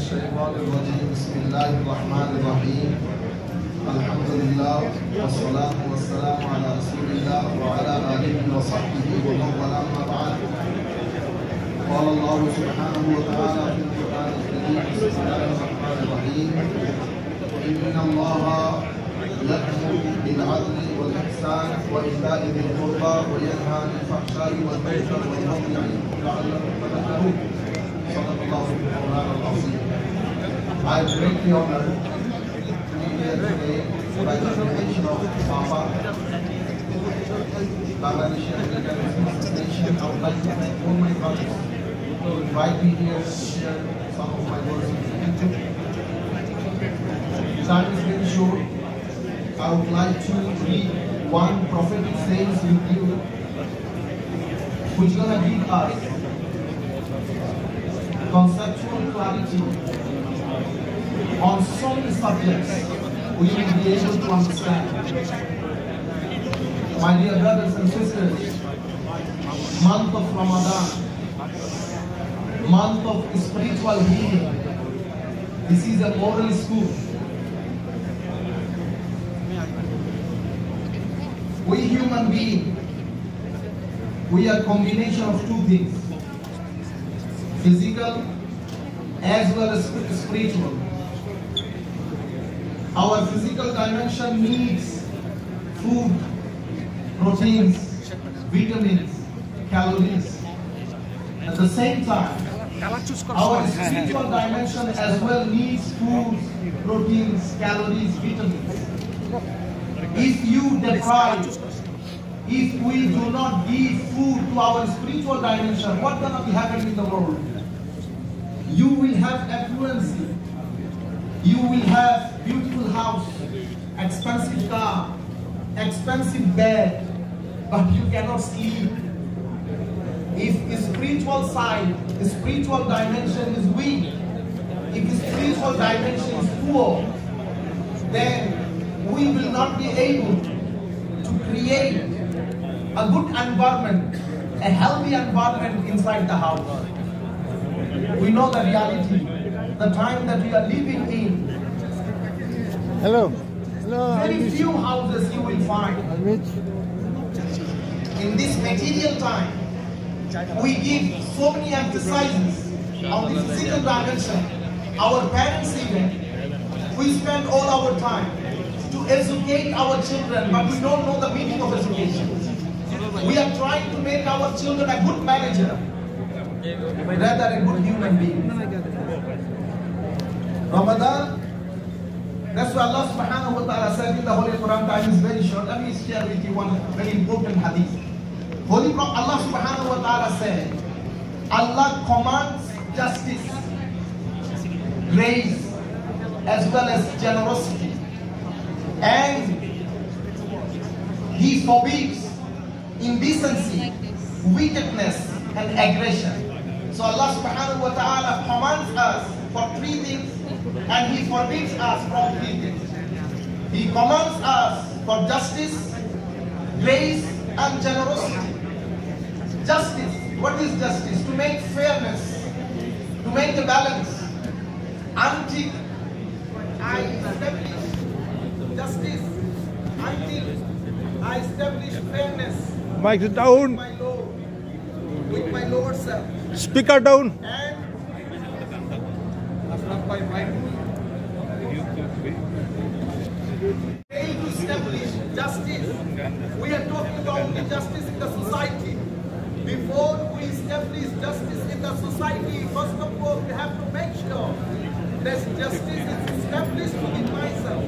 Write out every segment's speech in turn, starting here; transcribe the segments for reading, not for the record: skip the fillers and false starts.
الشيطان الرجيم بسم الله الرحمن الرحيم الحمد لله والصلاة والسلام على رسول الله وعلى آله وصحبه ومن والاه أما بعد قال الله سبحانه وتعالى في القرآن الكريم بسم الله الرحمن الرحيم إن الله يأمر بالعدل والإحسان وإيتاء ذي القربى وينهى عن الفحشاء والمنكر والبغي يعظكم لعلكم تذكرون صدق الله مولانا العظيم. I am greatly honored to be here today by the invitation of Bapa, Bangladeshi Nation. I would like to thank all my brothers to invite me here to share some of my words with you. Time is very short. I would like to read one prophetic saying with you, which is going to give us conceptual clarity on so many subjects we will be able to understand. My dear brothers and sisters, month of Ramadan, month of spiritual healing. This is a moral school. We human beings, we are a combination of two things, physical as well as spiritual. Our physical dimension needs food, proteins, vitamins, calories. At the same time, our spiritual dimension as well needs food, proteins, calories, vitamins. If you deprive, if we do not give food to our spiritual dimension, what's going to be happening in the world? You will have affluence, you will have beautiful house, expensive car, expensive bed, but you cannot sleep. If the spiritual side, the spiritual dimension is weak, if the spiritual dimension is poor, then we will not be able to create a good environment, a healthy environment inside the house. We know the reality, the time that we are living in. Hello. Hello. Very few houses you will find. In this material time, we give so many exercises on the physical dimension. Our parents even, we spend all our time to educate our children, but we don't know the meaning of education. We are trying to make our children a good manager, rather a good human being. Ramadan, that's why Allah subhanahu wa ta'ala said in the Holy Quran, time is very short. Let me share with you one very important hadith. Holy Quran, Allah subhanahu wa ta'ala said, Allah commands justice, grace, as well as generosity. And He forbids indecency, wickedness, and aggression. So Allah subhanahu wa ta'ala commands us for three things, and He forbids us from three things. He commands us for justice, grace, and generosity. Justice, what is justice? To make fairness, to make a balance. Until I establish justice, until I establish fairness Mic down. with my lower self. Speaker down. And that's not my mic. Fail to establish justice. We are talking about the justice in the society. Before we establish justice in the society, first of all, we have to make sure that justice is established within myself.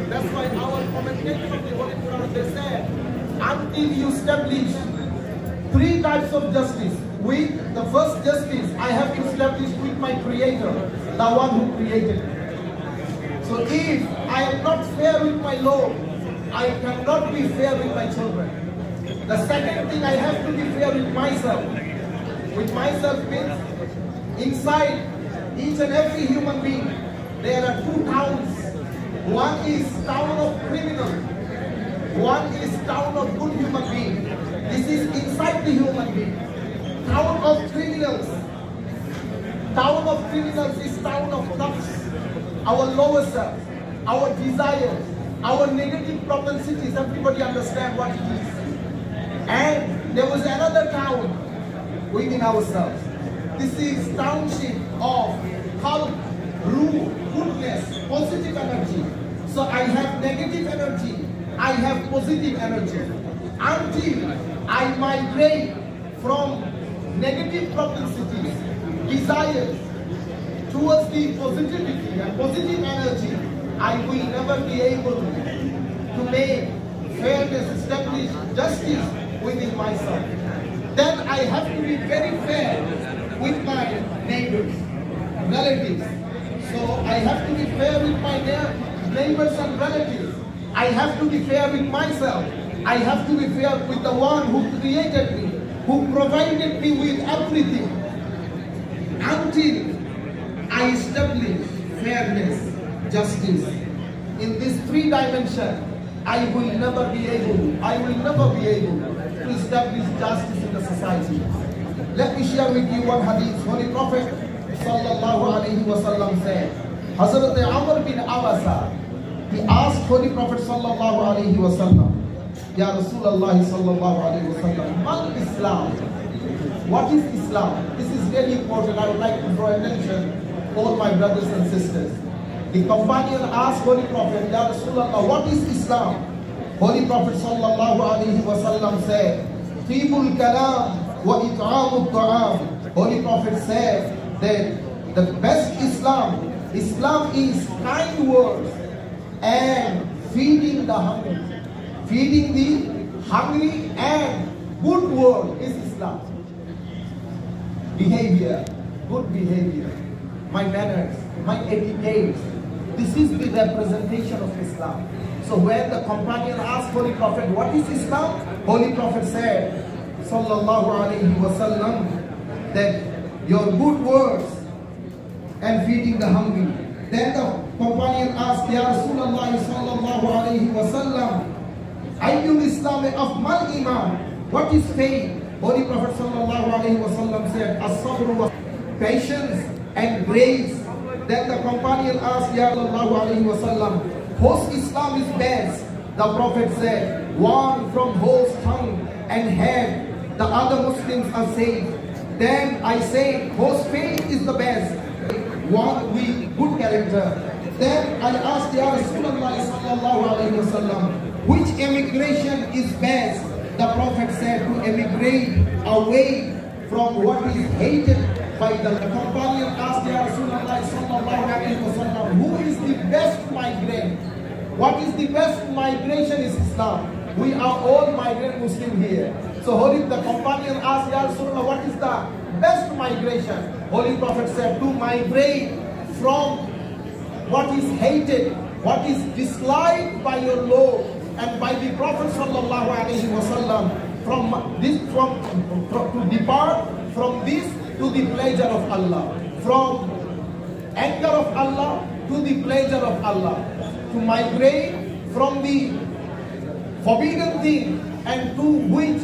That's why our commentator of the Holy Quran, they said, until you establish three types of justice. With the first justice, I have to establish with my Creator, the one who created me. So if I am not fair with my Lord, I cannot be fair with my children. The second thing, I have to be fair with myself. With myself means inside each and every human being, there are two towns. One is town of criminal, one is town of good human being. This is inside the human being. Town of criminals. Town of criminals is town of thoughts. Our lower self, our desires, our negative propensities, everybody understand what it is. And there was another town within ourselves. This is township of health, ruh, goodness, positive energy. So I have negative energy, I have positive energy. Until I migrate from negative propensities, desires, towards the positivity and positive energy, I will never be able to make fairness, establish justice within myself. Then I have to be very fair with my neighbors, relatives. So I have to be fair with my neighbors and relatives. I have to be fair with myself. I have to be fair with the one who created me, who provided me with everything. Until I establish fairness, justice in this three dimension, I will never be able to establish justice in the society. Let me share with you one hadith. Holy Prophet sallallahu alaihi wasallam said, Hazrat Amr bin Awasa, he asked Holy Prophet sallallahu alaihi wasallam, Ya Rasulullah sallallahu alaihi wasallam, Mal Islam? What is Islam? This is very important. I would like to draw attention, all my brothers and sisters. The companion asked Holy Prophet, Ya Rasulullah, what is Islam? Holy Prophet sallallahu alaihi wasallam said, Tibul kalam wa it'amut ta'am. Holy Prophet said that the best Islam is kind words and feeding the hungry. Feeding the hungry and good word is Islam. Behavior, good behavior, my manners, my etiquette. This is the representation of Islam. So when the companion asked Holy Prophet, what is Islam? Holy Prophet said, sallallahu alaihi wasallam, that your good words and feeding the hungry. Then the companion asked, Ya Rasulullah sallallahu alaihi wasallam, Ayyul Islam afmal iman? What is faith? Holy Prophet sallallahu alaihi wasallam said, as-sabr wa patience and grace. Then the companion asked, Ya sallallahu alaihi wasallam, whose Islam is best? The Prophet said, one from whose tongue and head the other Muslims are saved. Then I say, whose faith is the best? One with good character. Then I asked Ya Rasulullah sallallahu alaihi wasallam, which emigration is best? The Prophet said, to emigrate away from what is hated by the companion. Asked Ya Rasulullah sallallahu alaihi wasallam, who is the best migrant? What is the best migration is Islam. We are all migrant Muslim here. So the companion asked Ya Rasulullah, what is the best migration? Holy Prophet said, to migrate from what is hated, what is disliked by your Lord and by the Prophet sallallahu alaihi wasallam, to depart from this to the pleasure of Allah, from anger of Allah to the pleasure of Allah, to migrate from the forbidden thing and to which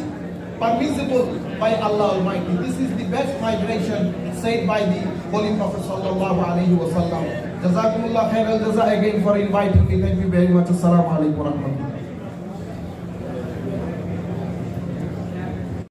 permissible by Allah Almighty. This is the best migration said by the Holy Prophet sallallahu alaihi wasallam. Jazakumullah khair al jaza again for inviting me. Thank you very much. Assalamu alaikum wa rahmatullah.